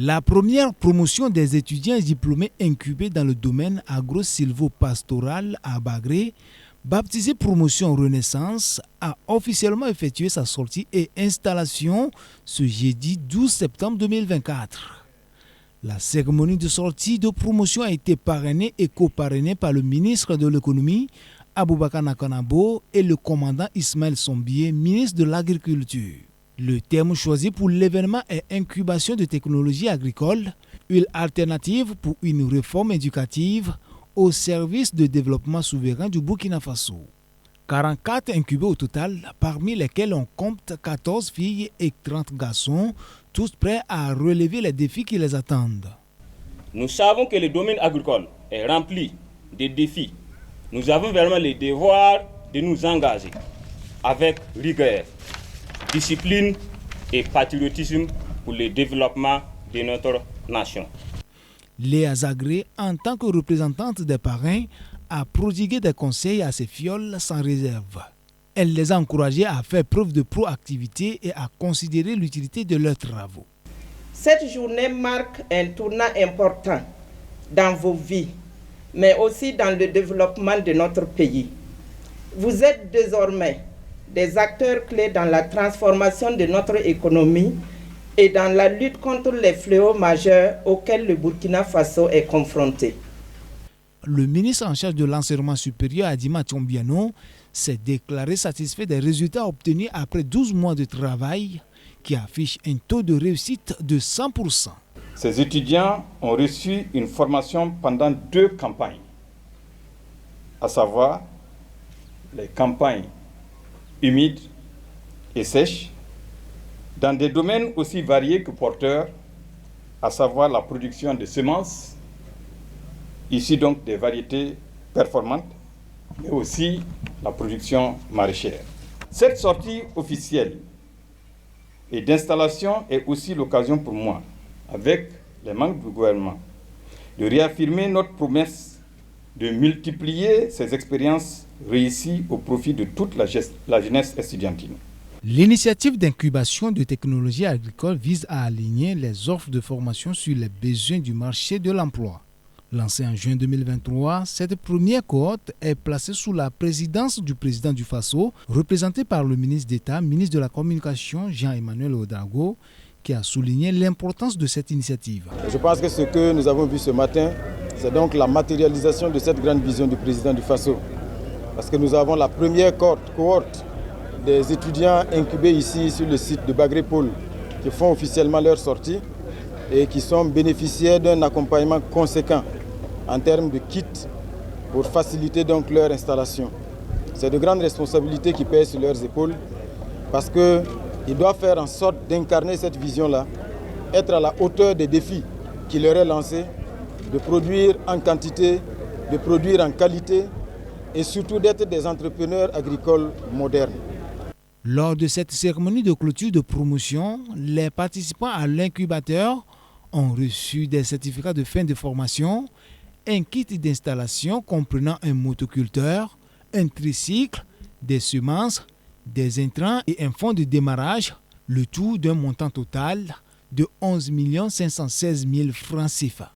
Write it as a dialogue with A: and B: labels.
A: La première promotion des étudiants diplômés incubés dans le domaine agro-silvo-pastoral à Bagré, baptisée Promotion Renaissance, a officiellement effectué sa sortie et installation ce jeudi 12 septembre 2024. La cérémonie de sortie de promotion a été parrainée et coparrainée par le ministre de l'économie, Aboubakar Nakanabo, et le commandant Ismaël Sombié, ministre de l'Agriculture. Le terme choisi pour l'événement est incubation de technologies agricoles, une alternative pour une réforme éducative au service de développement souverain du Burkina Faso. 44 incubés au total, parmi lesquels on compte 14 filles et 30 garçons, tous prêts à relever les défis qui les attendent.
B: Nous savons que le domaine agricole est rempli de défis. Nous avons vraiment le devoir de nous engager avec rigueur, discipline et patriotisme pour le développement de notre nation.
A: Léa Zagré, en tant que représentante des parrains, a prodigué des conseils à ses fioles sans réserve. Elle les a encouragés à faire preuve de proactivité et à considérer l'utilité de leurs travaux.
C: Cette journée marque un tournant important dans vos vies, mais aussi dans le développement de notre pays. Vous êtes désormais des acteurs clés dans la transformation de notre économie et dans la lutte contre les fléaux majeurs auxquels le Burkina Faso est confronté.
A: Le ministre en charge de l'enseignement supérieur, Adima Tiombiano, s'est déclaré satisfait des résultats obtenus après 12 mois de travail qui affichent un taux de réussite de 100%.
D: Ces étudiants ont reçu une formation pendant 2 campagnes, à savoir les campagnes humides et sèches, dans des domaines aussi variés que porteurs, à savoir la production de semences, ici donc des variétés performantes, mais aussi la production maraîchère. Cette sortie officielle et d'installation est aussi l'occasion pour moi, avec les membres du gouvernement, de réaffirmer notre promesse de multiplier ces expériences réussies au profit de toute la jeunesse estudiantine.
A: L'initiative d'incubation de technologies agricoles vise à aligner les offres de formation sur les besoins du marché de l'emploi. Lancée en juin 2023, cette première cohorte est placée sous la présidence du président du Faso, représenté par le ministre d'État, ministre de la Communication, Jean-Emmanuel Ouedraogo, qui a souligné l'importance de cette initiative.
E: Je pense que ce que nous avons vu ce matin, c'est donc la matérialisation de cette grande vision du président du Faso. Parce que nous avons la première cohorte des étudiants incubés ici sur le site de Bagré Pôle qui font officiellement leur sortie et qui sont bénéficiaires d'un accompagnement conséquent en termes de kits pour faciliter donc leur installation. C'est de grandes responsabilités qui pèsent sur leurs épaules parce qu'ils doivent faire en sorte d'incarner cette vision-là, être à la hauteur des défis qui leur est lancé, de produire en quantité, de produire en qualité et surtout d'être des entrepreneurs agricoles modernes.
A: Lors de cette cérémonie de clôture de promotion, les participants à l'incubateur ont reçu des certificats de fin de formation, un kit d'installation comprenant un motoculteur, un tricycle, des semences, des intrants et un fonds de démarrage, le tout d'un montant total de 11 516 000 francs CFA.